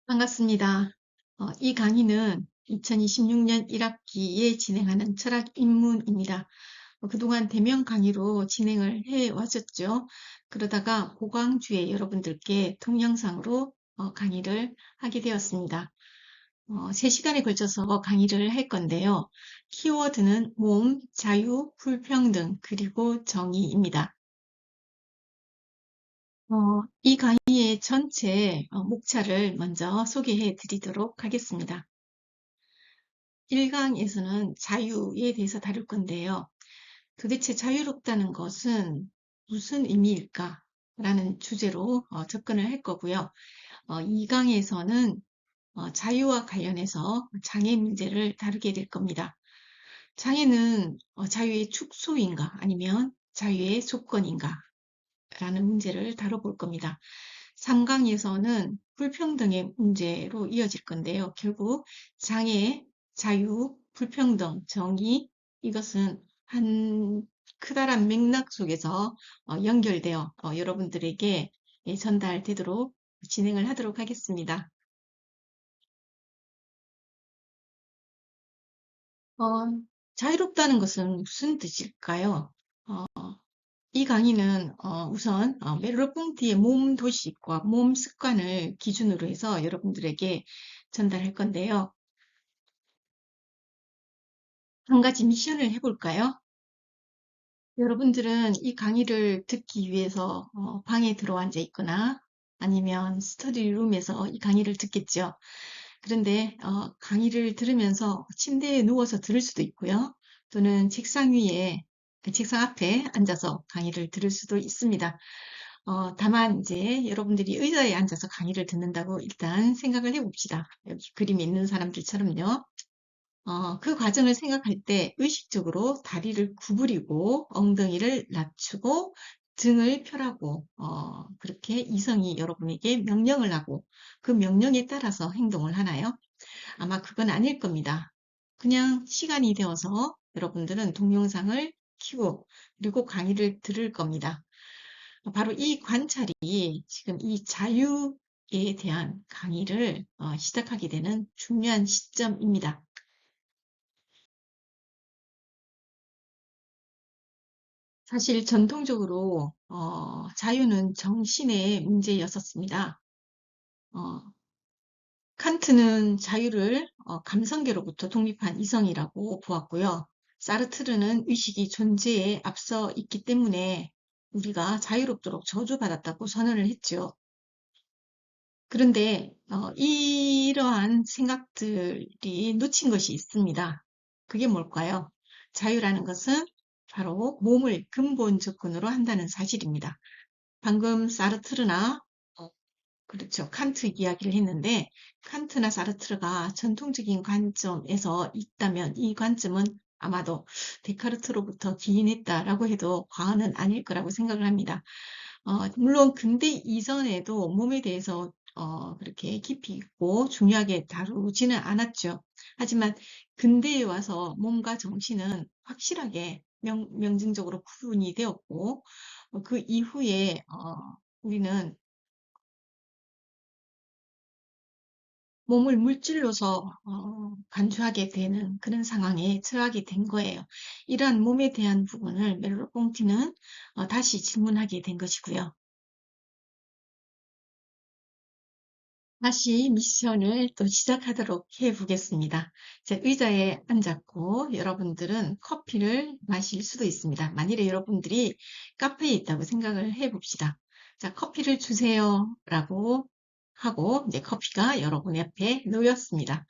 반갑습니다. 이 강의는 2026년 1학기에 진행하는 철학 입문입니다. 그동안 대면 강의로 진행을 해 왔었죠. 그러다가 보강주에 여러분들께 동영상으로 강의를 하게 되었습니다. 3시간에 걸쳐서 강의를 할 건데요. 키워드는 몸, 자유, 불평등, 그리고 정의입니다. 이 강의의 전체 목차를 먼저 소개해 드리도록 하겠습니다. 1강에서는 자유에 대해서 다룰 건데요. 도대체 자유롭다는 것은 무슨 의미일까? 라는 주제로 접근을 할 거고요. 2강에서는 자유와 관련해서 장애 문제를 다루게 될 겁니다. 장애는 자유의 축소인가 아니면 자유의 조건인가? 라는 문제를 다뤄볼 겁니다. 3강에서는 불평등의 문제로 이어질 건데요. 결국 장애, 자유, 불평등, 정의 이것은 한 크다란 맥락 속에서 연결되어 여러분들에게 전달되도록 진행을 하도록 하겠습니다. 자유롭다는 것은 무슨 뜻일까요? 어, 이 강의는 우선 메르로뽕티의 몸 도식과 몸 습관을 기준으로 해서 여러분들에게 전달할 건데요. 한 가지 미션을 해볼까요? 여러분들은 이 강의를 듣기 위해서 방에 들어앉아 있거나 아니면 스터디룸에서 이 강의를 듣겠죠. 그런데 강의를 들으면서 침대에 누워서 들을 수도 있고요. 또는 책상 앞에 앉아서 강의를 들을 수도 있습니다. 다만 이제 여러분들이 의자에 앉아서 강의를 듣는다고 일단 생각을 해봅시다. 여기 그림에 있는 사람들처럼요. 그 과정을 생각할 때 의식적으로 다리를 구부리고 엉덩이를 낮추고 등을 펴라고 그렇게 이성이 여러분에게 명령을 하고 그 명령에 따라서 행동을 하나요? 아마 그건 아닐 겁니다. 그냥 시간이 되어서 여러분들은 동영상을 켜고 그리고 강의를 들을 겁니다. 바로 이 관찰이 지금 이 자유에 대한 강의를 시작하게 되는 중요한 시점입니다. 사실 전통적으로 자유는 정신의 문제였었습니다. 어, 칸트는 자유를 감성계로부터 독립한 이성이라고 보았고요. 사르트르는 의식이 존재에 앞서 있기 때문에 우리가 자유롭도록 저주받았다고 선언을 했죠. 그런데 이러한 생각들이 놓친 것이 있습니다. 그게 뭘까요? 자유라는 것은 바로 몸을 근본 조건으로 한다는 사실입니다. 방금 사르트르나 그렇죠. 칸트 이야기를 했는데 칸트나 사르트르가 전통적인 관점에서 있다면 이 관점은 아마도 데카르트로부터 기인했다라고 해도 과언은 아닐 거라고 생각을 합니다. 물론 근대 이전에도 몸에 대해서 그렇게 깊이 있고 중요하게 다루지는 않았죠. 하지만 근대에 와서 몸과 정신은 확실하게 명징적으로 구분이 되었고 그 이후에 우리는 몸을 물질로서 간주하게 되는 그런 상황에 처하게 된 거예요. 이러한 몸에 대한 부분을 멜로뽕티는 다시 질문하게 된 것이고요. 다시 미션을 또 시작하도록 해보겠습니다. 제 의자에 앉았고 여러분들은 커피를 마실 수도 있습니다. 만일에 여러분들이 카페에 있다고 생각을 해봅시다. 자, 커피를 주세요 라고 하고 이제 커피가 여러분 앞에 놓였습니다.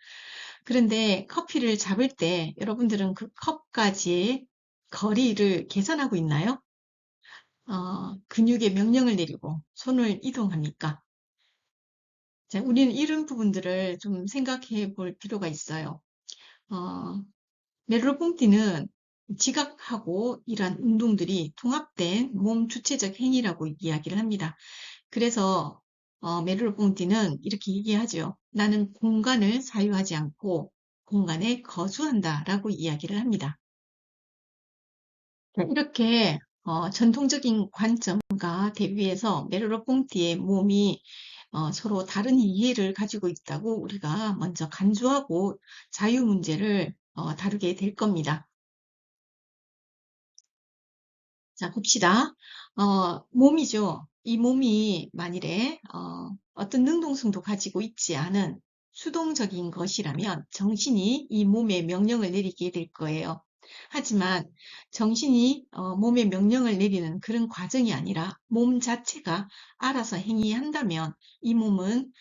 그런데 커피를 잡을 때 여러분들은 그 컵까지의 거리를 계산하고 있나요? 근육에 명령을 내리고 손을 이동합니까? 자, 우리는 이런 부분들을 좀 생각해 볼 필요가 있어요. 어, 메르로뽕티는 지각하고 이러한 운동들이 통합된 몸 주체적 행위라고 이야기를 합니다. 그래서 메르로뽕티는 이렇게 얘기하죠. 나는 공간을 사유하지 않고 공간에 거주한다라고 이야기를 합니다. 이렇게 전통적인 관점과 대비해서 메르로뽕티의 몸이 서로 다른 이해를 가지고 있다고 우리가 먼저 간주하고 자유 문제를 다루게 될 겁니다. 자, 봅시다. 몸이죠. 이 몸이 만일에 어떤 능동성도 가지고 있지 않은 수동적인 것이라면 정신이 이 몸에 명령을 내리게 될 거예요. 하지만 정신이 몸에 명령을 내리는 그런 과정이 아니라 몸 자체가 알아서 행위한다면 이 몸은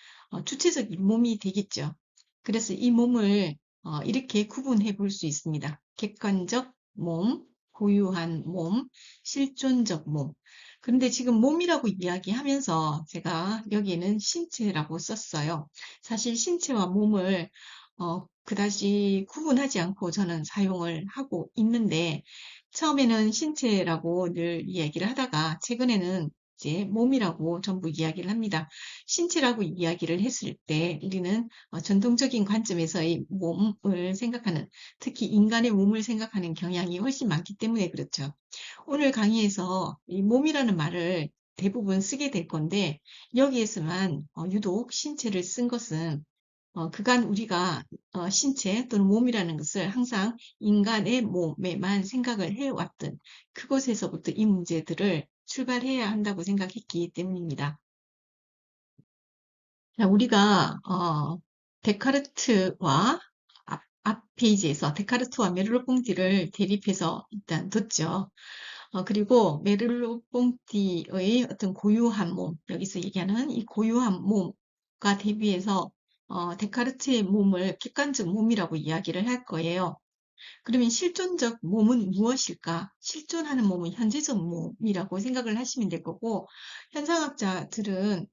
주체적인 몸이 되겠죠. 그래서 이 몸을 이렇게 구분해 볼 수 있습니다. 객관적 몸, 고유한 몸, 실존적 몸. 그런데 지금 몸이라고 이야기하면서 제가 여기에는 신체라고 썼어요. 사실 신체와 몸을 그다지 구분하지 않고 저는 사용을 하고 있는데 처음에는 신체라고 늘 이야기를 하다가 최근에는 이제 몸이라고 전부 이야기를 합니다. 신체라고 이야기를 했을 때 우리는 전통적인 관점에서의 몸을 생각하는, 특히 인간의 몸을 생각하는 경향이 훨씬 많기 때문에 그렇죠. 오늘 강의에서 이 몸이라는 말을 대부분 쓰게 될 건데 여기에서만 유독 신체를 쓴 것은 그간 우리가 신체 또는 몸이라는 것을 항상 인간의 몸에만 생각을 해왔던 그곳에서부터 이 문제들을 출발해야 한다고 생각했기 때문입니다. 자, 우리가 데카르트와 앞 페이지에서 데카르트와 메르로뽕티를 대립해서 일단 뒀죠. 그리고 메르로뽕티의 어떤 고유한 몸, 여기서 얘기하는 이 고유한 몸과 대비해서 데카르트의 몸을 객관적 몸이라고 이야기를 할 거예요. 그러면 실존적 몸은 무엇일까? 실존하는 몸은 현재적 몸이라고 생각을 하시면 될 거고, 현상학자들은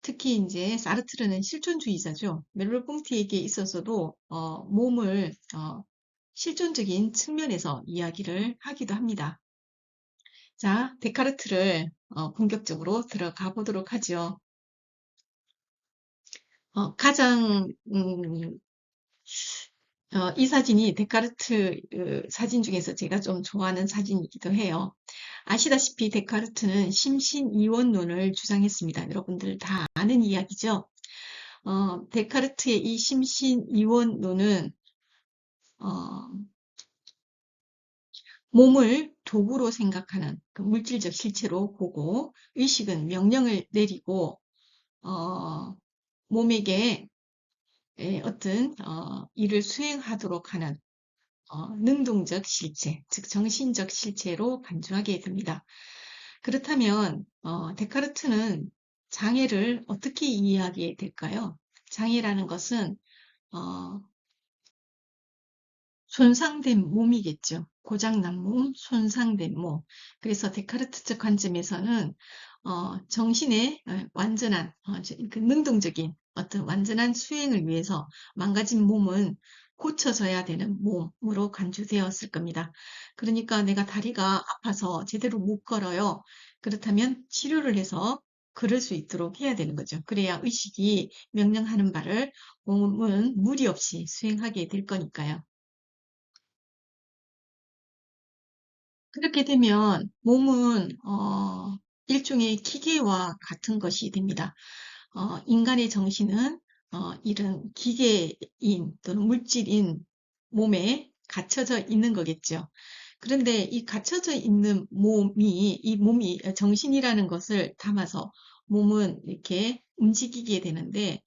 특히 이제 사르트르는 실존주의자죠. 멜로뽕티에게 있어서도 몸을 실존적인 측면에서 이야기를 하기도 합니다. 자, 데카르트를 본격적으로 들어가 보도록 하죠. 가장 이 사진이 데카르트 사진 중에서 제가 좀 좋아하는 사진이기도 해요. 아시다시피 데카르트는 심신이원론을 주장했습니다. 여러분들 다 아는 이야기죠. 데카르트의 이 심신이원론은 몸을 도구로 생각하는 그 물질적 실체로 보고 의식은 명령을 내리고 몸에게 어떤 일을 수행하도록 하는 능동적 실체, 즉 정신적 실체로 간주하게 됩니다. 그렇다면 데카르트는 장애를 어떻게 이해하게 될까요? 장애라는 것은 손상된 몸이겠죠. 고장난 몸, 손상된 몸. 그래서 데카르트적 관점에서는 정신의 완전한 그 능동적인 어떤 완전한 수행을 위해서 망가진 몸은 고쳐져야 되는 몸으로 간주되었을 겁니다. 그러니까 내가 다리가 아파서 제대로 못 걸어요. 그렇다면 치료를 해서 걸을 수 있도록 해야 되는 거죠. 그래야 의식이 명령하는 바를 몸은 무리 없이 수행하게 될 거니까요. 그렇게 되면 몸은 일종의 기계와 같은 것이 됩니다. 인간의 정신은 이런 기계인 또는 물질인 몸에 갇혀져 있는 거겠죠. 그런데 이 갇혀져 있는 이 몸이 정신이라는 것을 담아서 몸은 이렇게 움직이게 되는데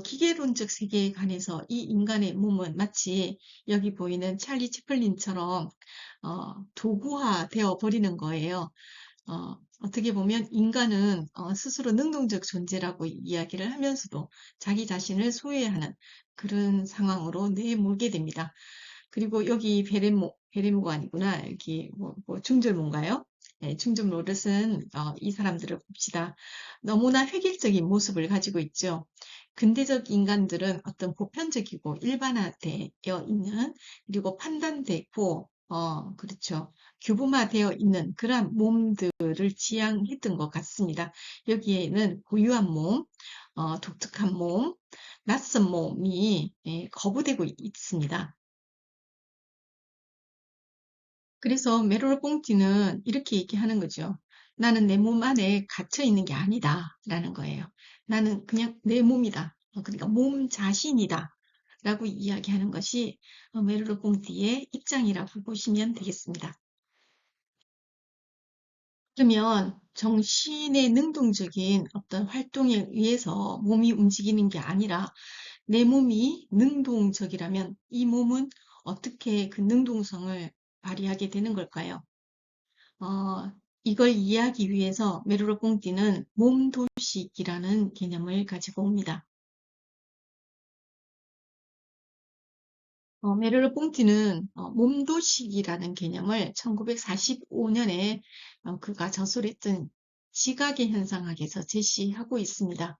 기계론적 세계에 관해서 이 인간의 몸은 마치 여기 보이는 찰리 채플린처럼 도구화되어 버리는 거예요. 어떻게 보면 인간은 스스로 능동적 존재라고 이야기를 하면서도 자기 자신을 소외하는 그런 상황으로 내몰게 됩니다. 그리고 여기 베레모가 아니구나. 여기 뭐 중절모인가요? 네, 중절모 릇은 이 사람들을 봅시다. 너무나 획일적인 모습을 가지고 있죠. 근대적 인간들은 어떤 보편적이고 일반화되어 있는, 그리고 판단되고 그렇죠. 규범화되어 있는 그러한 몸들을 지향했던 것 같습니다. 여기에는 고유한 몸, 독특한 몸, 낯선 몸이 거부되고 있습니다. 그래서 메롤 뽕티는 이렇게 얘기하는 거죠. 나는 내 몸 안에 갇혀 있는 게 아니다. 라는 거예요. 나는 그냥 내 몸이다. 그러니까 몸 자신이다. 라고 이야기하는 것이 메르로봉티의 입장이라고 보시면 되겠습니다. 그러면 정신의 능동적인 어떤 활동에 의해서 몸이 움직이는 게 아니라 내 몸이 능동적이라면 이 몸은 어떻게 그 능동성을 발휘하게 되는 걸까요? 어, 이걸 이해하기 위해서 메르로봉티는 몸도식이라는 개념을 가지고 옵니다. 메르로봉티는 몸도식이라는 개념을 1945년에 그가 저술했던 지각의 현상학에서 제시하고 있습니다.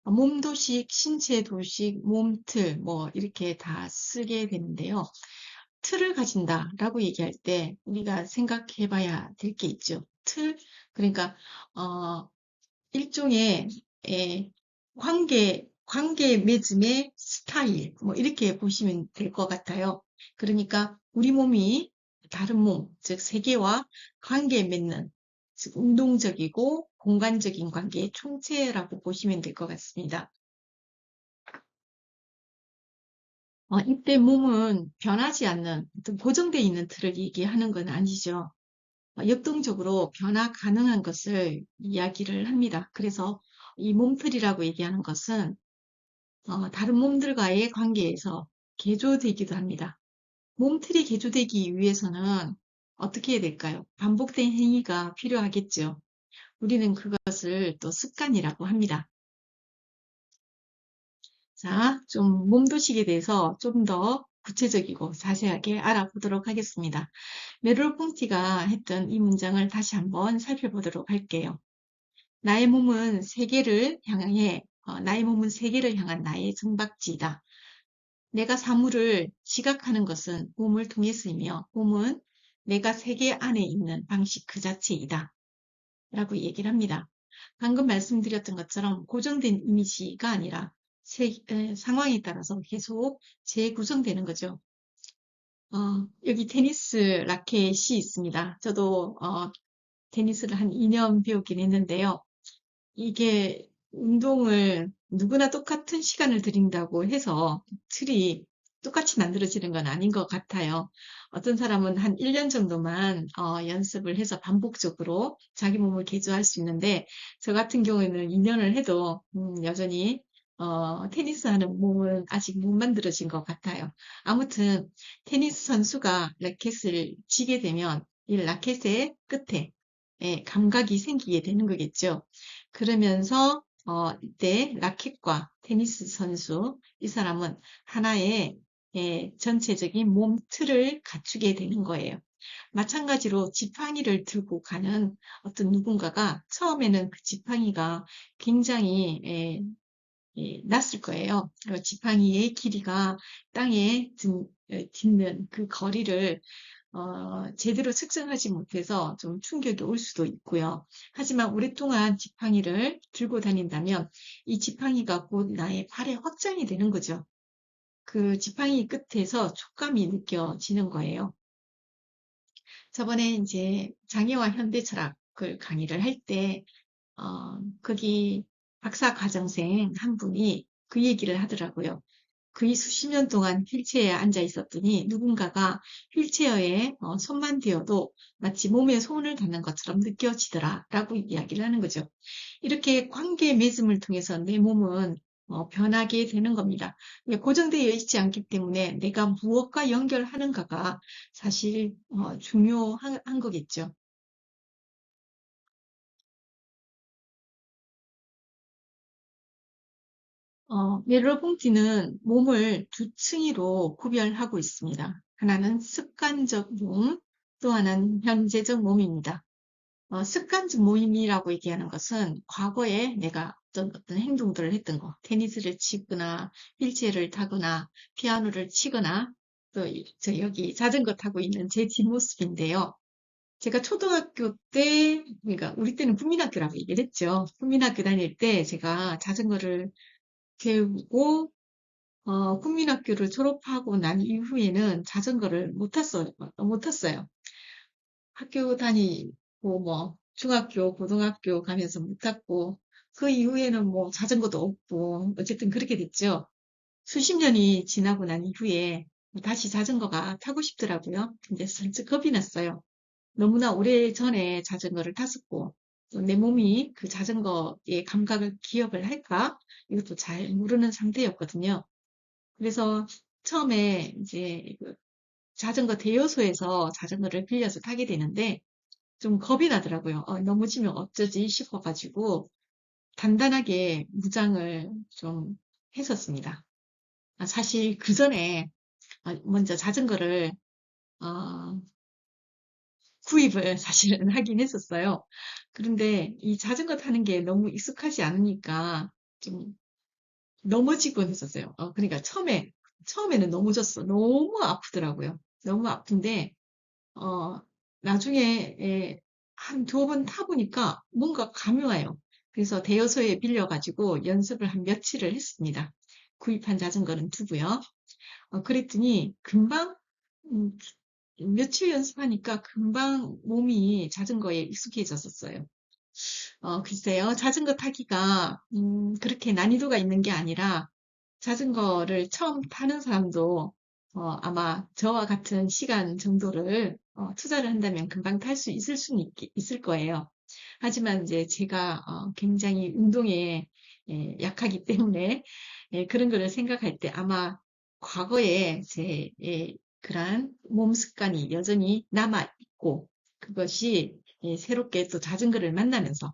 몸도식, 신체도식, 몸틀 뭐 이렇게 다 쓰게 되는데요. 틀을 가진다라고 얘기할 때 우리가 생각해 봐야 될 게 있죠. 틀, 그러니까 어, 일종의 관계 맺음의 스타일, 뭐 이렇게 보시면 될 것 같아요. 그러니까 우리 몸이 다른 몸, 즉 세계와 관계 맺는, 즉 운동적이고 공간적인 관계의 총체라고 보시면 될 것 같습니다. 이때 몸은 변하지 않는 어떤 고정되어 있는 틀을 얘기하는 건 아니죠. 역동적으로 변화 가능한 것을 이야기를 합니다. 그래서 이 몸틀이라고 얘기하는 것은 다른 몸들과의 관계에서 개조되기도 합니다. 몸틀이 개조되기 위해서는 어떻게 해야 될까요? 반복된 행위가 필요하겠죠. 우리는 그것을 또 습관이라고 합니다. 자, 좀 몸도식에 대해서 좀 더 구체적이고 자세하게 알아보도록 하겠습니다. 메르로ponti가 했던 이 문장을 다시 한번 살펴보도록 할게요. 나의 몸은 세계를 향한 나의 정박지이다. 내가 사물을 지각하는 것은 몸을 통해서이며 몸은 내가 세계 안에 있는 방식 그 자체이다. 라고 얘기를 합니다. 방금 말씀드렸던 것처럼 고정된 이미지가 아니라 상황에 따라서 계속 재구성되는 거죠. 여기 테니스 라켓이 있습니다. 저도 테니스를 한 2년 배우긴 했는데요. 이게 운동을 누구나 똑같은 시간을 들인다고 해서 틀이 똑같이 만들어지는 건 아닌 것 같아요. 어떤 사람은 한 1년 정도만 연습을 해서 반복적으로 자기 몸을 개조할 수 있는데 저 같은 경우에는 2년을 해도 여전히 테니스 하는 몸은 아직 못 만들어진 것 같아요. 아무튼 테니스 선수가 라켓을 치게 되면 이 라켓의 끝에 감각이 생기게 되는 거겠죠. 그러면서 이때 라켓과 테니스 선수 이 사람은 하나의 전체적인 몸 틀을 갖추게 되는 거예요. 마찬가지로 지팡이를 들고 가는 어떤 누군가가 처음에는 그 지팡이가 굉장히 낯을 거예요. 지팡이의 길이가 땅에 딛는 그 거리를 제대로 측정하지 못해서 좀 충격이 올 수도 있고요. 하지만 오랫동안 지팡이를 들고 다닌다면 이 지팡이가 곧 나의 팔에 확장이 되는 거죠. 그 지팡이 끝에서 촉감이 느껴지는 거예요. 저번에 이제 장애와 현대 철학을 강의를 할 때, 거기 박사 과정생 한 분이 그 얘기를 하더라고요. 거의 수십 년 동안 휠체어에 앉아 있었더니 누군가가 휠체어에 손만 대어도 마치 몸에 손을 닿는 것처럼 느껴지더라 라고 이야기를 하는 거죠. 이렇게 관계 맺음을 통해서 내 몸은 변하게 되는 겁니다. 고정되어 있지 않기 때문에 내가 무엇과 연결하는가가 사실 중요한 거겠죠. 멜로봉티는 몸을 두 층위로 구별하고 있습니다. 하나는 습관적 몸, 또 하나는 현재적 몸입니다. 습관적 몸이라고 얘기하는 것은 과거에 내가 어떤 행동들을 했던 거, 테니스를 치거나 휠체어를 타거나 피아노를 치거나 또 저 여기 자전거 타고 있는 제 뒷모습인데요. 제가 초등학교 때, 그러니까 우리 때는 국민학교라고 얘기를 했죠. 국민학교 다닐 때 제가 자전거를 배우고 국민학교를 졸업하고 난 이후에는 자전거를 못 탔어요. 학교 다니고 뭐 중학교, 고등학교 가면서 못 탔고, 그 이후에는 뭐 자전거도 없고, 어쨌든 그렇게 됐죠. 수십 년이 지나고 난 이후에 다시 자전거가 타고 싶더라고요. 근데 선뜻 겁이 났어요. 너무나 오래 전에 자전거를 탔었고, 또내 몸이 그 자전거의 감각을 기억을 할까? 이것도 잘 모르는 상태였거든요. 그래서 처음에 이제 그 자전거 대여소에서 자전거를 빌려서 타게 되는데, 좀 겁이 나더라고요. 넘어지면 어쩌지 싶어가지고, 단단하게 무장을 좀 했었습니다. 사실 그 전에 먼저 자전거를 어, 구입을 사실은 하긴 했었어요. 그런데 이 자전거 타는 게 너무 익숙하지 않으니까 좀 넘어지곤 했었어요. 그러니까 처음에는 넘어졌어. 너무 아프더라고요. 너무 아픈데, 어, 나중에 한 두어 번 타보니까 뭔가 감이 와요. 그래서 대여소에 빌려가지고 연습을 한 며칠을 했습니다. 구입한 자전거는 두고요. 그랬더니 금방 음, 며칠 연습하니까 금방 몸이 자전거에 익숙해졌었어요. 글쎄요, 자전거 타기가 그렇게 난이도가 있는 게 아니라 자전거를 처음 타는 사람도 아마 저와 같은 시간 정도를 투자를 한다면 금방 탈 수 있을 수는 있을 거예요. 하지만 이제 제가 굉장히 운동에 약하기 때문에 그런 거를 생각할 때 아마 과거에 제 그러한 몸 습관이 여전히 남아 있고 그것이 새롭게 또 자전거를 만나면서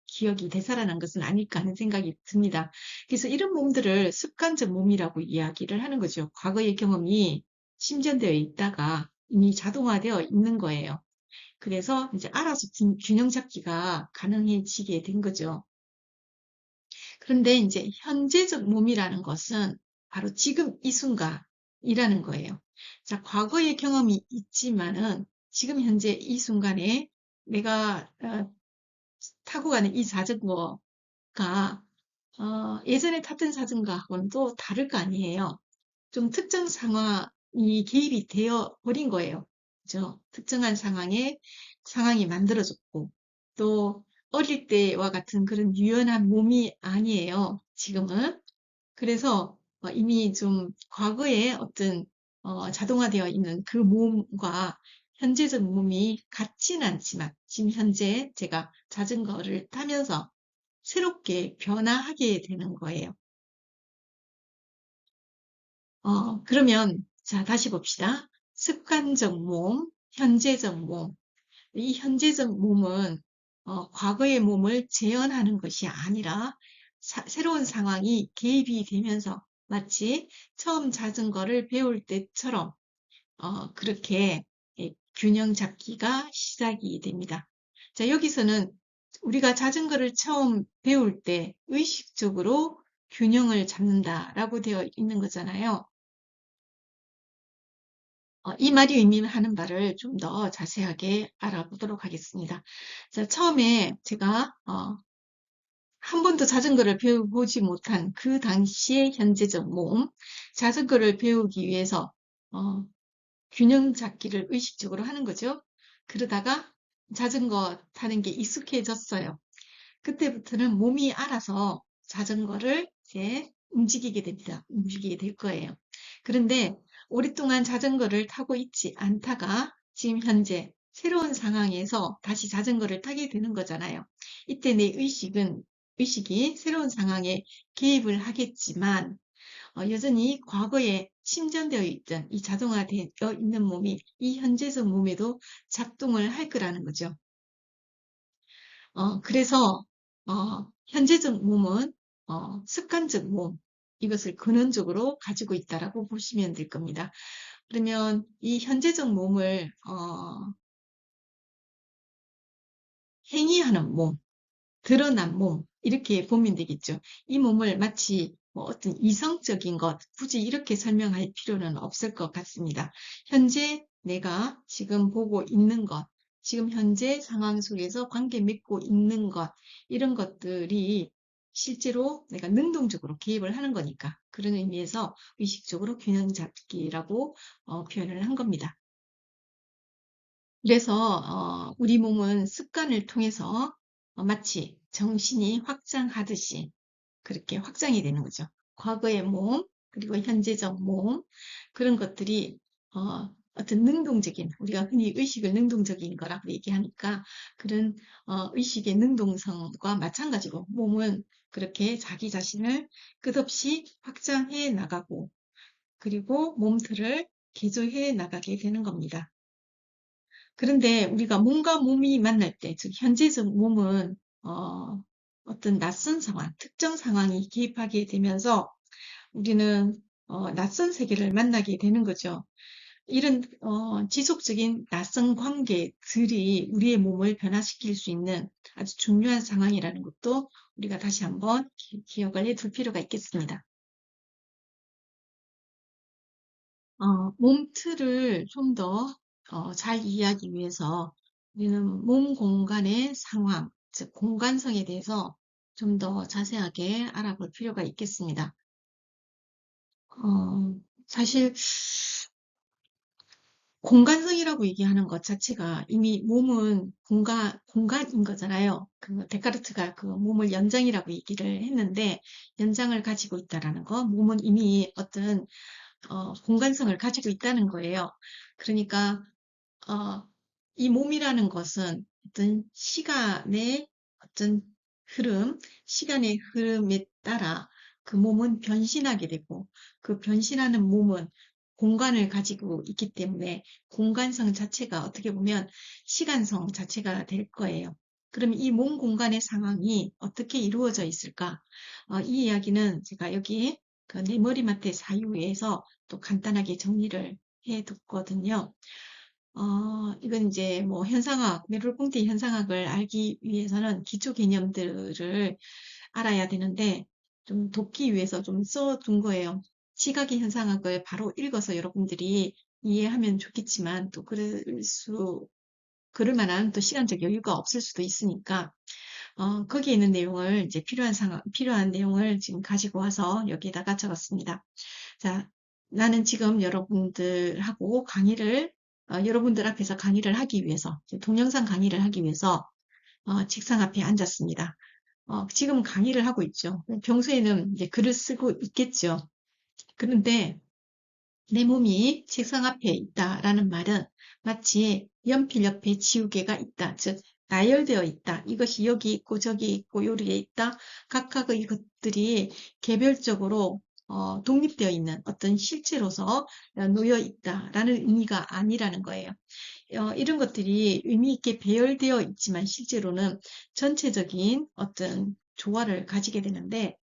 기억이 되살아난 것은 아닐까 하는 생각이 듭니다. 그래서 이런 몸들을 습관적 몸이라고 이야기를 하는 거죠. 과거의 경험이 심전되어 있다가 이미 자동화되어 있는 거예요. 그래서 이제 알아서 균형 잡기가 가능해지게 된 거죠. 그런데 이제 현재적 몸이라는 것은 바로 지금 이 순간이라는 거예요. 자, 과거의 경험이 있지만은 지금 현재 이 순간에 내가 타고 가는 이 자전거가 예전에 탔던 자전거하고는 또 다를 거 아니에요. 좀 특정 상황이 개입이 되어 버린 거예요. 그죠? 특정한 상황이 만들어졌고, 또 어릴 때와 같은 그런 유연한 몸이 아니에요. 지금은. 그래서 이미 좀 과거에 어떤 자동화되어 있는 그 몸과 현재적 몸이 같지는 않지만 지금 현재 제가 자전거를 타면서 새롭게 변화하게 되는 거예요. 그러면, 자, 다시 봅시다. 습관적 몸, 현재적 몸. 이 현재적 몸은, 과거의 몸을 재현하는 것이 아니라, 새로운 상황이 개입이 되면서, 마치 처음 자전거를 배울 때처럼, 그렇게 균형 잡기가 시작이 됩니다. 자, 여기서는 우리가 자전거를 처음 배울 때 의식적으로 균형을 잡는다라고 되어 있는 거잖아요. 이 말이 의미하는 바를 좀 더 자세하게 알아보도록 하겠습니다. 자, 처음에 제가 한 번도 자전거를 배워보지 못한 그 당시의 현재적 몸, 자전거를 배우기 위해서 어, 균형 잡기를 의식적으로 하는 거죠. 그러다가 자전거 타는 게 익숙해졌어요. 그때부터는 몸이 알아서 자전거를 이제 움직이게 됩니다. 움직이게 될 거예요. 그런데 오랫동안 자전거를 타고 있지 않다가 지금 현재 새로운 상황에서 다시 자전거를 타게 되는 거잖아요. 이때 내 의식이 새로운 상황에 개입을 하겠지만, 여전히 과거에 침전되어 있던 이 자동화되어 있는 몸이 이 현재적 몸에도 작동을 할 거라는 거죠. 그래서 현재적 몸은 습관적 몸, 이것을 근원적으로 가지고 있다라고 보시면 될 겁니다. 그러면 이 현재적 몸을 행위하는 몸, 드러난 몸, 이렇게 보면 되겠죠. 이 몸을 마치 뭐 어떤 이성적인 것, 굳이 이렇게 설명할 필요는 없을 것 같습니다. 현재 내가 지금 보고 있는 것, 지금 현재 상황 속에서 관계 맺고 있는 것, 이런 것들이 실제로 내가 능동적으로 개입을 하는 거니까 그런 의미에서 의식적으로 균형 잡기라고 표현을 한 겁니다. 그래서 우리 몸은 습관을 통해서 마치 정신이 확장하듯이 그렇게 확장이 되는 거죠. 과거의 몸, 그리고 현재적 몸, 그런 것들이 어떤 능동적인, 우리가 흔히 의식을 능동적인 거라고 얘기하니까 그런 의식의 능동성과 마찬가지로 몸은 그렇게 자기 자신을 끝없이 확장해 나가고 그리고 몸틀을 개조해 나가게 되는 겁니다. 그런데 우리가 몸과 몸이 만날 때, 즉 현재적 몸은 어떤 낯선 상황, 특정 상황이 개입하게 되면서 우리는 낯선 세계를 만나게 되는 거죠. 이런 지속적인 낯선 관계들이 우리의 몸을 변화시킬 수 있는 아주 중요한 상황이라는 것도 우리가 다시 한번 기억을 해둘 필요가 있겠습니다. 몸틀을 좀 더 잘 이해하기 위해서 우리는 몸 공간의 상황, 즉 공간성에 대해서 좀 더 자세하게 알아볼 필요가 있겠습니다. 사실 공간성이라고 얘기하는 것 자체가 이미 몸은 공간인 거잖아요. 그 데카르트가 그 몸을 연장이라고 얘기를 했는데 연장을 가지고 있다라는 거, 몸은 이미 어떤 공간성을 가지고 있다는 거예요. 그러니까 어, 이 몸이라는 것은 어떤 시간의 어떤 시간의 흐름에 따라 그 몸은 변신하게 되고 그 변신하는 몸은 공간을 가지고 있기 때문에 공간성 자체가 어떻게 보면 시간성 자체가 될 거예요. 그럼 이 몸 공간의 상황이 어떻게 이루어져 있을까? 이 이야기는 제가 여기 그 내 머리맡의 사유에서 또 간단하게 정리를 해뒀거든요. 이건 이제 뭐 현상학, 메르공디 현상학을 알기 위해서는 기초 개념들을 알아야 되는데 좀 돕기 위해서 좀 써둔 거예요. 시각의 현상학을 바로 읽어서 여러분들이 이해하면 좋겠지만 또 그럴 만한 또 시간적 여유가 없을 수도 있으니까 거기에 있는 내용을 이제 필요한 내용을 지금 가지고 와서 여기에다가 적었습니다. 자, 나는 지금 여러분들하고 여러분들 앞에서 강의를 하기 위해서, 동영상 강의를 하기 위해서, 책상 앞에 앉았습니다. 지금 강의를 하고 있죠. 평소에는 이제 글을 쓰고 있겠죠. 그런데 내 몸이 책상 앞에 있다라는 말은 마치 연필 옆에 지우개가 있다. 즉, 나열되어 있다. 이것이 여기 있고 저기 있고 요리에 있다. 각각의 것들이 개별적으로 독립되어 있는 어떤 실체로서 놓여 있다라는 의미가 아니라는 거예요. 이런 것들이 의미 있게 배열되어 있지만 실제로는 전체적인 어떤 조화를 가지게 되는데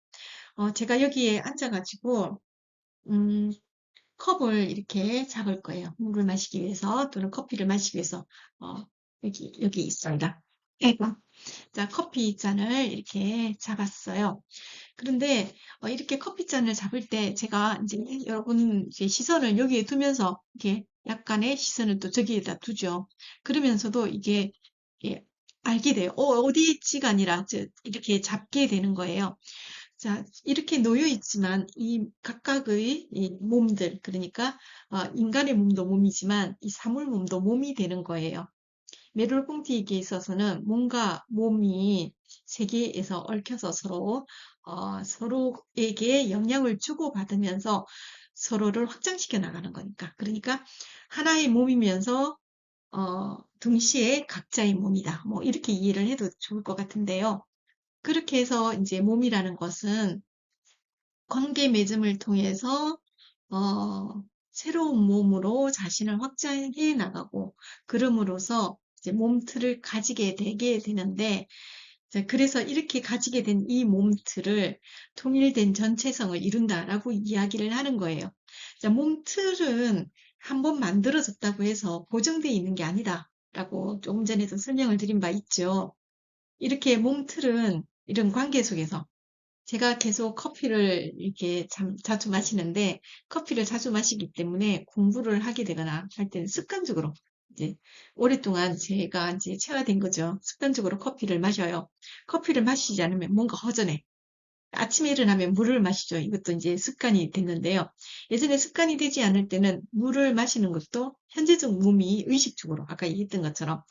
제가 여기에 앉아가지고 음, 컵을 이렇게 잡을 거예요. 물을 마시기 위해서 또는 커피를 마시기 위해서 여기 있습니다. 아이고. 자, 커피 잔을 이렇게 잡았어요. 그런데 이렇게 커피잔을 잡을 때 제가 이제 여러분 이제 시선을 여기에 두면서 이렇게 약간의 시선을 또 저기에다 두죠. 그러면서도 이게 알게 돼요. 어디 있지가 아니라 이렇게 잡게 되는 거예요. 자, 이렇게 놓여 있지만 이 각각의 이 몸들, 그러니까 인간의 몸도 몸이지만 이 사물 몸도 몸이 되는 거예요. 메롤공티에게 있어서는 뭔가 몸이 세계에서 얽혀서 서로에게 영향을 주고받으면서 서로를 확장시켜 나가는 거니까. 그러니까 하나의 몸이면서 동시에 각자의 몸이다. 뭐 이렇게 이해를 해도 좋을 것 같은데요. 그렇게 해서 이제 몸이라는 것은 관계 맺음을 통해서 새로운 몸으로 자신을 확장해 나가고 그럼으로써 이제 몸틀을 가지게 되게 되는데 그래서 이렇게 가지게 된 이 몸틀을 통일된 전체성을 이룬다라고 이야기를 하는 거예요. 자, 몸틀은 한번 만들어졌다고 해서 고정되어 있는 게 아니다라고 조금 전에도 설명을 드린 바 있죠. 이렇게 몸틀은 이런 관계 속에서 제가 계속 커피를 이렇게 자주 마시는데 커피를 자주 마시기 때문에 공부를 하게 되거나 할 때는 습관적으로 이제 오랫동안 제가 이제 체화된 거죠. 습관적으로 커피를 마셔요. 커피를 마시지 않으면 뭔가 허전해. 아침에 일어나면 물을 마시죠. 이것도 이제 습관이 됐는데요. 예전에 습관이 되지 않을 때는 물을 마시는 것도 현재적 몸이 의식적으로 아까 얘기했던 것처럼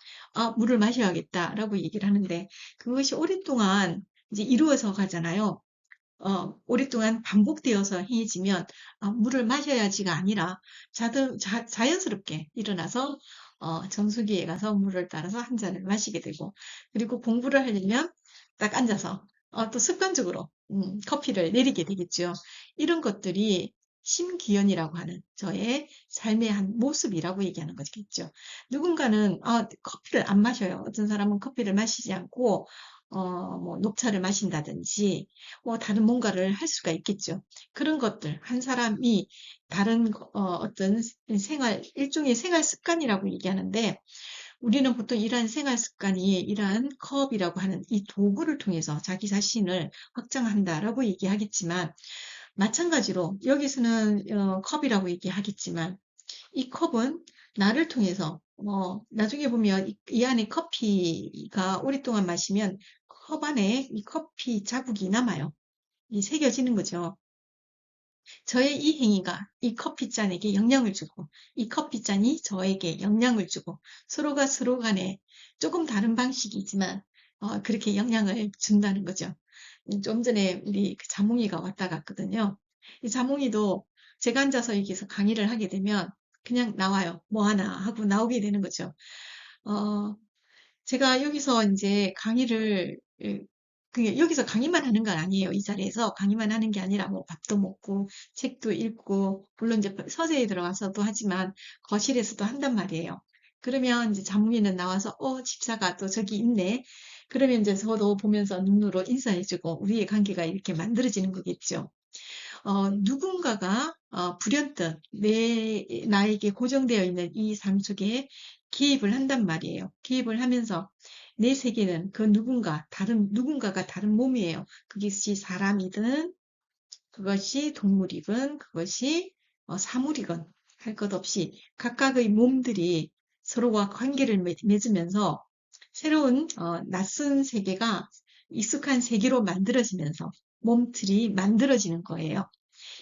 물을 마셔야겠다라고 얘기를 하는데 그것이 오랫동안 이제 이루어서 가잖아요. 오랫동안 반복되어서 해지면 물을 마셔야지가 아니라 자연스럽게 일어나서 정수기에 가서 물을 따라서 한 잔을 마시게 되고 그리고 공부를 하려면 딱 앉아서 또 습관적으로 커피를 내리게 되겠죠. 이런 것들이 심기연이라고 하는 저의 삶의 한 모습이라고 얘기하는 거겠죠. 누군가는 커피를 안 마셔요. 어떤 사람은 커피를 마시지 않고 뭐 녹차를 마신다든지 뭐 다른 뭔가를 할 수가 있겠죠. 그런 것들 한 사람이 다른 어떤 일종의 생활 습관이라고 얘기하는데 우리는 보통 이러한 생활 습관이 이러한 컵이라고 하는 이 도구를 통해서 자기 자신을 확장한다라고 얘기하겠지만 마찬가지로 여기서는 컵이라고 얘기하겠지만 이 컵은 나를 통해서 나중에 보면 이 안에 커피가 오랫동안 마시면 컵 안에 이 커피 자국이 남아요. 이 새겨지는 거죠. 저의 이 행위가 이 커피잔에게 영향을 주고 이 커피잔이 저에게 영향을 주고 서로가 서로 간에 조금 다른 방식이지만 그렇게 영향을 준다는 거죠. 좀 전에 우리 그 자몽이가 왔다 갔거든요. 이 자몽이도 제가 앉아서 여기서 강의를 하게 되면 그냥 나와요. 뭐 하나 하고 나오게 되는 거죠. 어, 제가 여기서 이제 강의를 여기서 강의만 하는 건 아니에요. 이 자리에서 강의만 하는 게 아니라 뭐 밥도 먹고 책도 읽고 물론 이제 서재에 들어가서도 하지만 거실에서도 한단 말이에요. 그러면 이제 자몽이는 나와서 집사가 또 저기 있네. 그러면 이제 저도 보면서 눈으로 인사해주고 우리의 관계가 이렇게 만들어지는 거겠죠. 누군가가 불현듯 나에게 고정되어 있는 이 삶 속에 개입을 한단 말이에요. 개입을 하면서 내 세계는 그 누군가가 다른 몸이에요. 그것이 사람이든, 그것이 동물이든, 그것이 사물이건 할 것 없이 각각의 몸들이 서로와 관계를 맺으면서 새로운 낯선 세계가 익숙한 세계로 만들어지면서 몸틀이 만들어지는 거예요.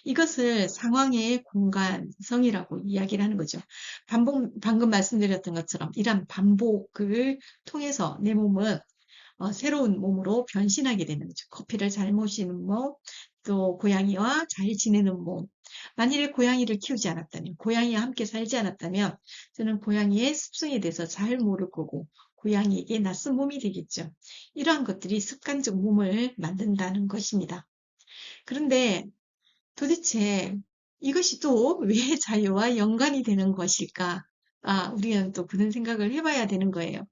이것을 상황의 공간성이라고 이야기를 하는 거죠. 방금 말씀드렸던 것처럼 이러한 반복을 통해서 내 몸은 새로운 몸으로 변신하게 되는 거죠. 커피를 잘 모시는 몸, 또 고양이와 잘 지내는 몸. 만일에 고양이를 키우지 않았다면, 고양이와 함께 살지 않았다면, 저는 고양이의 습성에 대해서 잘 모를 거고, 고양이에게 낯선 몸이 되겠죠. 이러한 것들이 습관적 몸을 만든다는 것입니다. 그런데 도대체 이것이 또 왜 자유와 연관이 되는 것일까? 우리는 또 그런 생각을 해봐야 되는 거예요.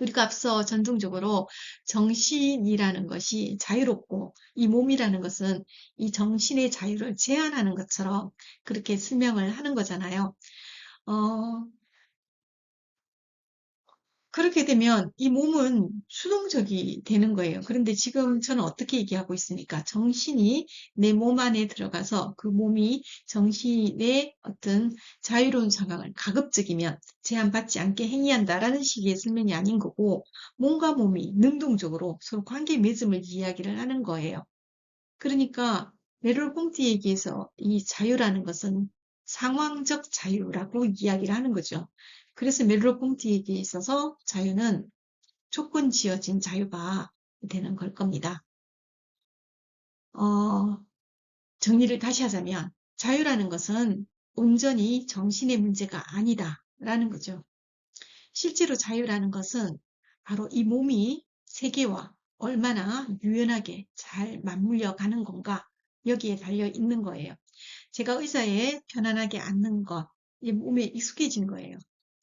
우리가 앞서 전통적으로 정신이라는 것이 자유롭고 이 몸이라는 것은 이 정신의 자유를 제한하는 것처럼 그렇게 설명을 하는 거잖아요. 어, 그렇게 되면 이 몸은 수동적이 되는 거예요. 그런데 지금 저는 어떻게 얘기하고 있습니까? 정신이 내 몸 안에 들어가서 그 몸이 정신의 어떤 자유로운 상황을 가급적이면 제한받지 않게 행위한다라는 식의 설명이 아닌 거고, 몸과 몸이 능동적으로 서로 관계 맺음을 이야기를 하는 거예요. 그러니까 메롤 꽁띠에 얘기해서 이 자유라는 것은 상황적 자유라고 이야기를 하는 거죠. 그래서 메롤 꽁띠에게 있어서 자유는 조건 지어진 자유가 되는 걸 겁니다. 어, 정리를 다시 하자면 자유라는 것은 온전히 정신의 문제가 아니다라는 거죠. 실제로 자유라는 것은 바로 이 몸이 세계와 얼마나 유연하게 잘 맞물려 가는 건가 여기에 달려 있는 거예요. 제가 의자에 편안하게 앉는 것, 이 몸에 익숙해진 거예요.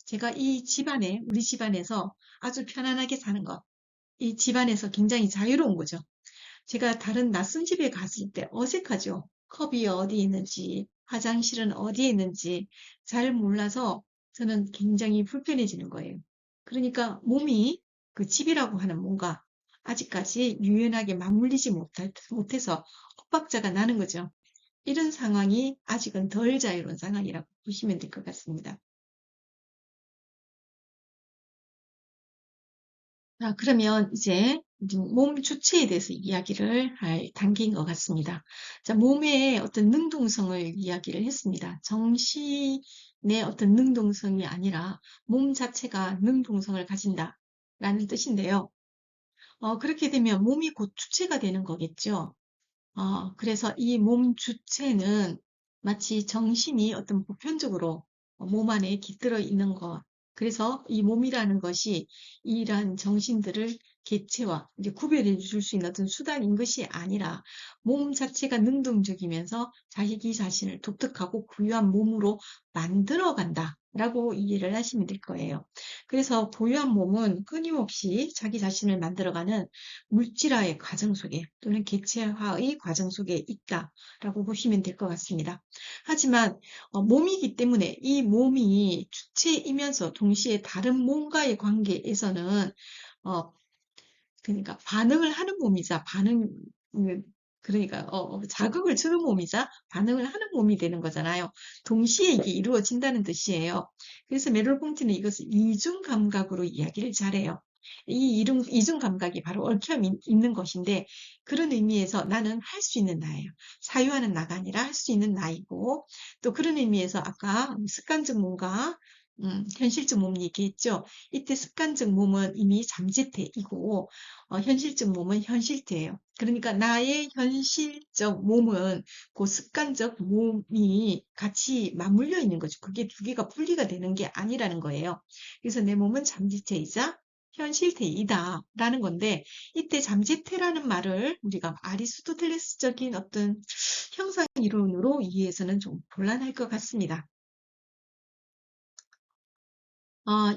제가 우리 집안에서 아주 편안하게 사는 것, 이 집안에서 굉장히 자유로운 거죠. 제가 다른 낯선 집에 갔을 때 어색하죠. 컵이 어디에 있는지, 화장실은 어디에 있는지 잘 몰라서 저는 굉장히 불편해지는 거예요. 그러니까 몸이 그 집이라고 하는 뭔가 아직까지 유연하게 맞물리지 못해서 엇박자가 나는 거죠. 이런 상황이 아직은 덜 자유로운 상황이라고 보시면 될 것 같습니다. 그러면 이제 이제 몸 주체에 대해서 이야기를 할 단계인 것 같습니다. 자, 몸의 어떤 능동성을 이야기를 했습니다. 정신의 어떤 능동성이 아니라 몸 자체가 능동성을 가진다라는 뜻인데요. 그렇게 되면 몸이 곧 주체가 되는 거겠죠. 그래서 이 몸 주체는 마치 정신이 어떤 보편적으로 몸 안에 깃들어 있는 것. 그래서 이 몸이라는 것이 이러한 정신들을 개체와 이제 구별해 줄 수 있는 어떤 수단인 것이 아니라 몸 자체가 능동적이면서 자기 자신을 독특하고 고유한 몸으로 만들어 간다라고 이해를 하시면 될 거예요. 그래서 고유한 몸은 끊임없이 자기 자신을 만들어가는 물질화의 과정 속에 또는 개체화의 과정 속에 있다라고 보시면 될 것 같습니다. 하지만 몸이기 때문에 이 몸이 주체이면서 동시에 다른 몸과의 관계에서는 어, 그러니까 반응을 하는 몸이자 그러니까 자극을 주는 몸이자 반응을 하는 몸이 되는 거잖아요. 동시에 이게 이루어진다는 뜻이에요. 그래서 메롤 퐁티는 이것을 이중 감각으로 이야기를 잘해요. 이 이중 감각이 바로 얽혀 있는 것인데 그런 의미에서 나는 할 수 있는 나예요. 사유하는 나가 아니라 할 수 있는 나이고 또 그런 의미에서 아까 습관적 몸과 현실적 몸 얘기했죠. 이때 습관적 몸은 이미 잠재태이고 현실적 몸은 현실태예요. 그러니까 나의 현실적 몸은 그 습관적 몸이 같이 맞물려 있는 거죠. 그게 두 개가 분리가 되는 게 아니라는 거예요. 그래서 내 몸은 잠재태이자 현실태이다라는 건데 이때 잠재태라는 말을 우리가 아리스토텔레스적인 어떤 형상 이론으로 이해해서는 좀 곤란할 것 같습니다.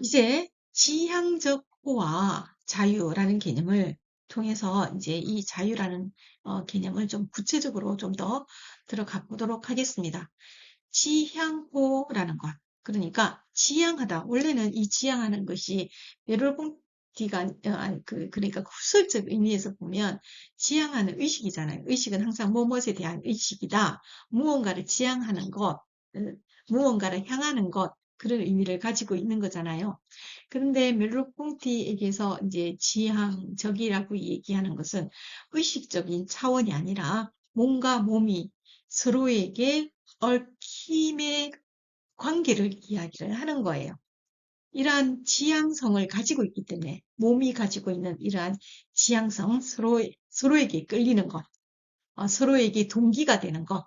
이제 지향적 호와 자유라는 개념을 통해서 이제 이 자유라는 개념을 좀 구체적으로 좀 더 들어가 보도록 하겠습니다. 지향호라는 것. 그러니까 지향하다. 원래는 이 지향하는 것이 메롤봉티가 그러니까 후설적 의미에서 보면 지향하는 의식이잖아요. 의식은 항상 무엇에 대한 의식이다. 무언가를 지향하는 것, 무언가를 향하는 것 그런 의미를 가지고 있는 거잖아요. 그런데 멜로ponti에게서 이제 지향적이라고 얘기하는 것은 의식적인 차원이 아니라 몸과 몸이 서로에게 얽힘의 관계를 이야기를 하는 거예요. 이러한 지향성을 가지고 있기 때문에 몸이 가지고 있는 이러한 지향성, 서로에게 끌리는 것, 서로에게 동기가 되는 것,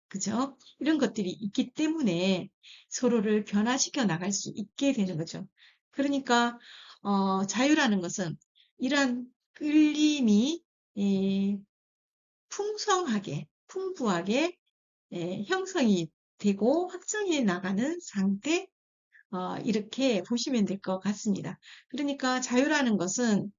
그죠? 이런 것들이 있기 때문에 서로를 변화시켜 나갈 수 있게 되는 거죠. 그러니까 자유라는 것은 이러한 끌림이 예, 풍성하게, 풍부하게 형성이 되고 확정해 나가는 상태, 이렇게 보시면 될 것 같습니다. 그러니까 자유라는 것은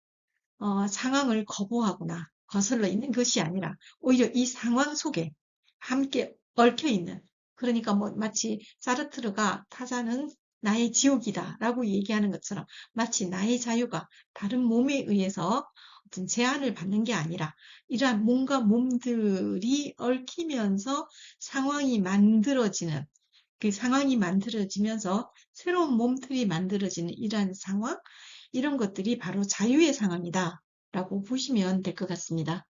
상황을 거부하거나 거슬러 있는 것이 아니라 오히려 이 상황 속에 함께 얽혀 있는 그러니까 뭐 마치 사르트르가 타자는 나의 지옥이다라고 얘기하는 것처럼 마치 나의 자유가 다른 몸에 의해서 어떤 제한을 받는 게 아니라 이러한 몸과 몸들이 얽히면서 상황이 만들어지는 그 상황이 만들어지면서 새로운 몸틀이 만들어지는 이러한 상황 이런 것들이 바로 자유의 상황이다 라고 보시면 될 것 같습니다.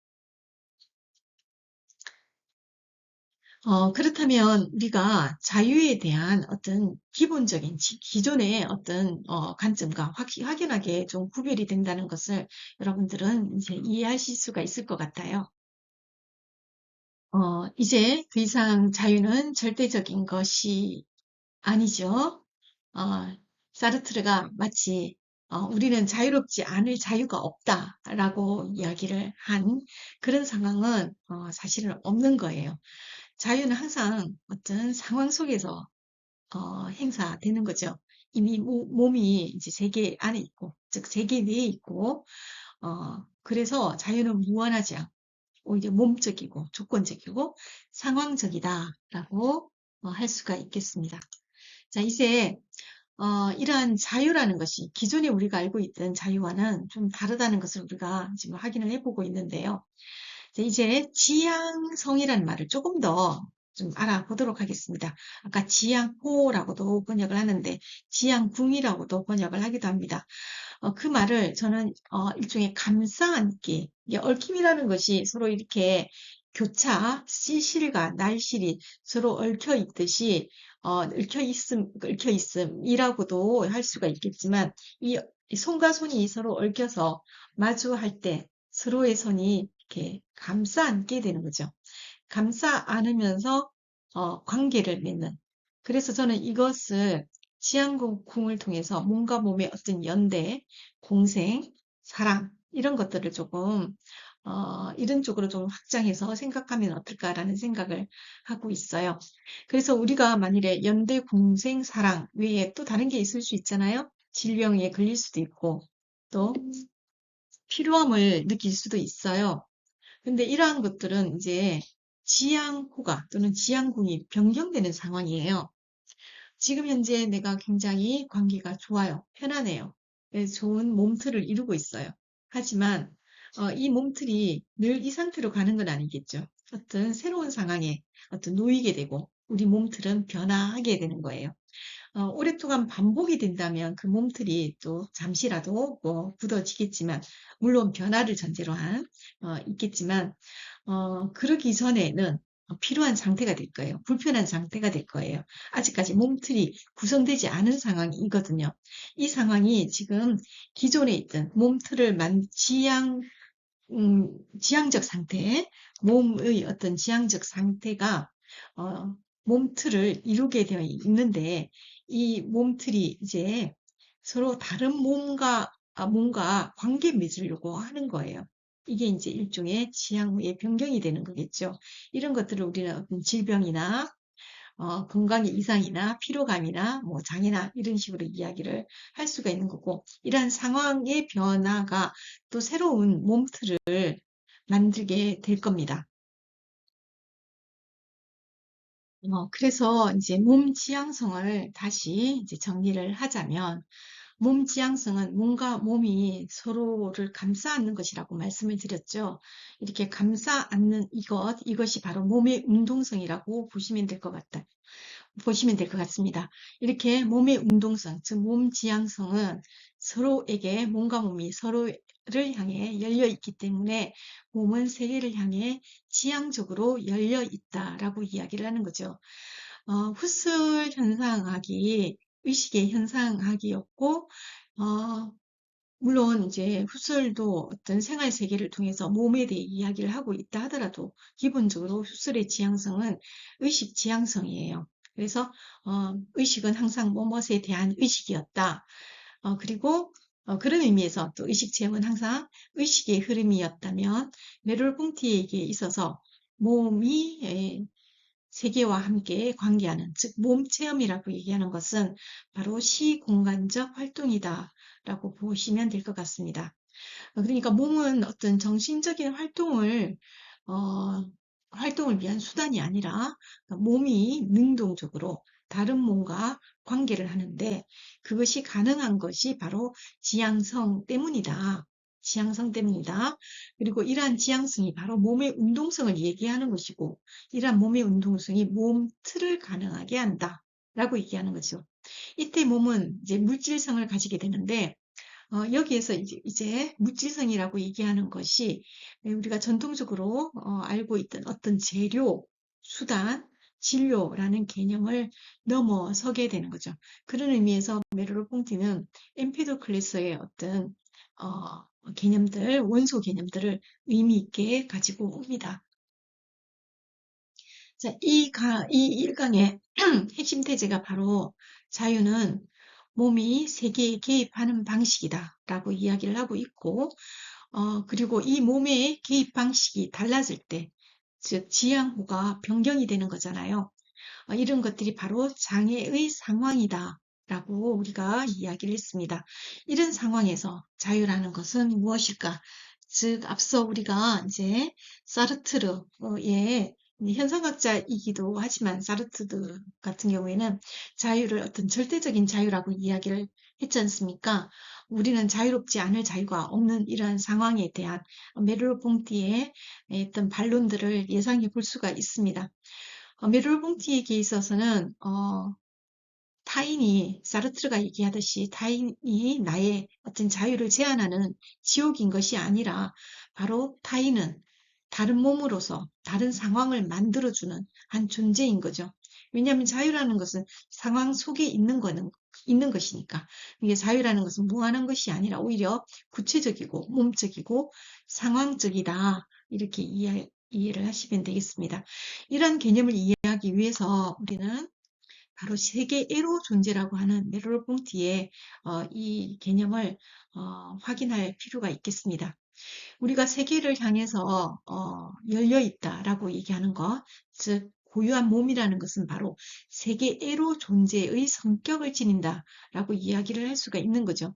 그렇다면 우리가 자유에 대한 어떤 기본적인 기존의 어떤 관점과 확연하게 좀 구별이 된다는 것을 여러분들은 이제 이해하실 수가 있을 것 같아요. 이제 더 이상 자유는 절대적인 것이 아니죠. 어, 사르트르가 마치 우리는 자유롭지 않을 자유가 없다라고 이야기를 한 그런 상황은 사실은 없는 거예요. 자유는 항상 어떤 상황 속에서 행사되는 거죠. 이미 몸이 이제 세계 안에 있고, 즉 세계 내에 있고, 그래서 자유는 무한하지 않고 오히려 몸적이고 조건적이고 상황적이다라고 할 수가 있겠습니다. 자, 이제 이러한 자유라는 것이 기존에 우리가 알고 있던 자유와는 좀 다르다는 것을 우리가 지금 확인을 해보고 있는데요. 이제 지향성이라는 말을 조금 더 좀 알아보도록 하겠습니다. 아까 지향호라고도 번역을 하는데 지향궁이라고도 번역을 하기도 합니다. 그 말을 저는 일종의 감싸 안기, 이게 얽힘이라는 것이 서로 이렇게 교차, 시실과 날실이 서로 얽혀 있듯이 얽혀 있음이라고도 할 수가 있겠지만 이 손과 손이 서로 얽혀서 마주할 때 서로의 손이 이렇게 감싸 안게 되는 거죠. 감싸 안으면서 관계를 맺는. 그래서 저는 이것을 지향궁을 통해서 몸과 몸의 어떤 연대, 공생, 사랑 이런 것들을 조금 이런 쪽으로 좀 확장해서 생각하면 어떨까라는 생각을 하고 있어요. 그래서 우리가 만일에 연대, 공생, 사랑 외에 또 다른 게 있을 수 있잖아요. 질병에 걸릴 수도 있고 또 필요함을 느낄 수도 있어요. 근데 이러한 것들은 이제 지양호가 또는 지양궁이 변경되는 상황이에요. 지금 현재 내가 굉장히 관계가 좋아요. 편안해요. 네, 좋은 몸틀을 이루고 있어요. 하지만 이 몸틀이 늘 이 상태로 가는 건 아니겠죠. 어떤 새로운 상황에 놓이게 되고 우리 몸틀은 변화하게 되는 거예요. 오랫동안 반복이 된다면 그 몸틀이 또 잠시라도 뭐 굳어지겠지만 물론 변화를 전제로 있겠지만 그러기 전에는 필요한 상태가 될 거예요. 불편한 상태가 될 거예요. 아직까지 몸틀이 구성되지 않은 상황이거든요. 이 상황이 지금 기존에 있던 몸틀을 지향적 상태, 몸의 어떤 지향적 상태가 어, 몸틀을 이루게 되어 있는데 이 몸틀이 이제 서로 다른 몸과 관계 맺으려고 하는 거예요. 이게 이제 일종의 지향 후의 변경이 되는 거겠죠. 이런 것들을 우리는 어떤 질병이나 건강의 이상이나 피로감이나 뭐 장애나 이런 식으로 이야기를 할 수가 있는 거고 이러한 상황의 변화가 또 새로운 몸틀을 만들게 될 겁니다. 그래서 이제 몸 지향성을 다시 이제 정리를 하자면 몸 지향성은 몸과 몸이 서로를 감싸 안는 것이라고 말씀을 드렸죠. 이렇게 감싸 안는 이것이 바로 몸의 운동성이라고 보시면 될 것 같습니다. 이렇게 몸의 운동성, 즉 몸 지향성은 서로에게 몸과 몸이 서로를 향해 열려 있기 때문에 몸은 세계를 향해 지향적으로 열려 있다라고 이야기를 하는 거죠. 흡술 현상학이 의식의 현상학이었고, 어, 물론 이제 흡술도 어떤 생활 세계를 통해서 몸에 대해 이야기를 하고 있다 하더라도 기본적으로 흡술의 지향성은 의식 지향성이에요. 그래서 의식은 항상 뭐뭇에 대한 의식이었다. 그리고 그런 의미에서 또 의식 체험은 항상 의식의 흐름이었다면 메롤봉티에게 있어서 몸이 세계와 함께 관계하는, 즉, 몸 체험이라고 얘기하는 것은 바로 시공간적 활동이다라고 보시면 될 것 같습니다. 그러니까 몸은 어떤 정신적인 어, 활동을 위한 수단이 아니라 몸이 능동적으로 다른 몸과 관계를 하는데 그것이 가능한 것이 바로 지향성 때문이다. 지향성 때문이다. 그리고 이러한 지향성이 바로 몸의 운동성을 얘기하는 것이고 이러한 몸의 운동성이 몸 틀을 가능하게 한다. 라고 얘기하는 거죠. 이때 몸은 이제 물질성을 가지게 되는데 여기에서 이제 물질성이라고 얘기하는 것이 우리가 전통적으로 알고 있던 어떤 재료, 수단, 진료라는 개념을 넘어서게 되는 거죠. 그런 의미에서 메르로퐁티는 엠피도클레스의 어떤 개념들, 원소 개념들을 의미 있게 가지고 옵니다. 자, 이 일강의 핵심 태제가 바로 자유는 몸이 세계에 개입하는 방식이다라고 이야기를 하고 있고, 그리고 이 몸의 개입 방식이 달라질 때, 즉, 지향호가 변경이 되는 거잖아요. 이런 것들이 바로 장애의 상황이다라고 우리가 이야기를 했습니다. 이런 상황에서 자유라는 것은 무엇일까? 즉, 앞서 우리가 이제 사르트르의 현상학자이기도 하지만 사르트르 같은 경우에는 자유를 어떤 절대적인 자유라고 이야기를 했지 않습니까? 우리는 자유롭지 않을 자유가 없는 이러한 상황에 대한 메르로퐁티의 어떤 반론들을 예상해 볼 수가 있습니다. 메르봉티에게 있어서는 타인이 사르트르가 얘기하듯이 타인이 나의 어떤 자유를 제한하는 지옥인 것이 아니라 바로 타인은 다른 몸으로서 다른 상황을 만들어주는 한 존재인 거죠. 왜냐하면 자유라는 것은 상황 속에 있는 것이니까. 이게 자유라는 것은 무한한 것이 아니라 오히려 구체적이고 몸적이고 상황적이다. 이렇게 이해를 하시면 되겠습니다. 이런 개념을 이해하기 위해서 우리는 바로 세계 1호 존재라고 하는 메르로봉티의 이 개념을 확인할 필요가 있겠습니다. 우리가 세계를 향해서 열려 있다라고 얘기하는 것, 즉 고유한 몸이라는 것은 바로 세계 1호 존재의 성격을 지닌다라고 이야기를 할 수가 있는 거죠.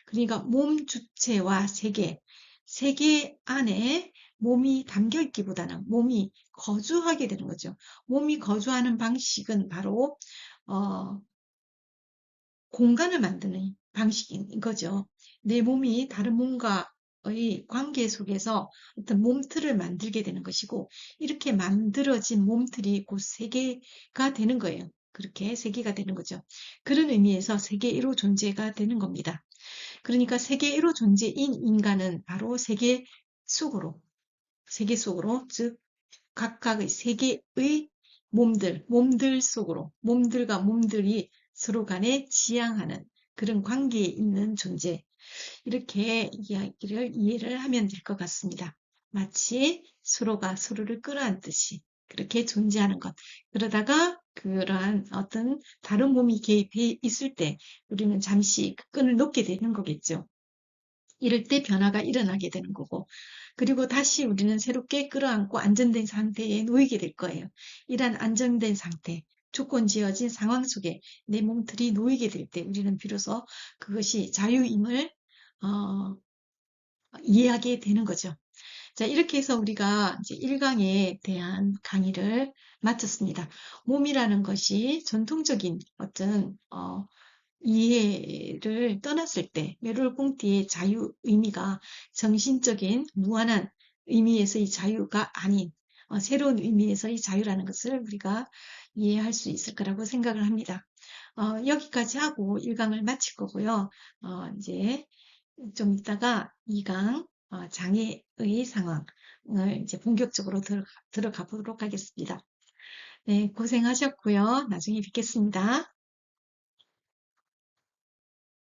그러니까 몸 주체와 세계 안에 몸이 담겨 있기보다는 몸이 거주하게 되는 거죠. 몸이 거주하는 방식은 바로 어, 공간을 만드는 방식인 거죠. 내 몸이 다른 몸과의 관계 속에서 어떤 몸틀을 만들게 되는 것이고, 이렇게 만들어진 몸틀이 곧 세계가 되는 거예요. 그렇게 세계가 되는 거죠. 그런 의미에서 세계 1호 존재가 되는 겁니다. 그러니까 세계 1호 존재인 인간은 바로 세계 속으로, 즉 각각의 세계의 몸들 속으로, 몸들과 몸들이 서로 간에 지향하는 그런 관계에 있는 존재. 이렇게 이야기를 이해를 하면 될 것 같습니다. 마치 서로가 서로를 끌어안듯이 그렇게 존재하는 것. 그러다가 그러한 어떤 다른 몸이 개입해 있을 때 우리는 잠시 그 끈을 놓게 되는 거겠죠. 이럴 때 변화가 일어나게 되는 거고, 그리고 다시 우리는 새롭게 끌어안고 안정된 상태에 놓이게 될 거예요. 이러한 안정된 상태, 조건 지어진 상황 속에 내 몸틀이 놓이게 될 때 우리는 비로소 그것이 자유임을 어, 이해하게 되는 거죠. 자, 이렇게 해서 우리가 이제 1강에 대한 강의를 마쳤습니다. 몸이라는 것이 전통적인 어떤 이해를 떠났을 때 메르르봉티의 자유 의미가 정신적인 무한한 의미에서의 자유가 아닌 새로운 의미에서의 자유라는 것을 우리가 이해할 수 있을 거라고 생각을 합니다. 여기까지 하고 1강을 마칠 거고요. 이제 좀 이따가 2강 장애의 상황을 이제 본격적으로 들어가 보도록 하겠습니다. 네, 고생하셨고요. 나중에 뵙겠습니다.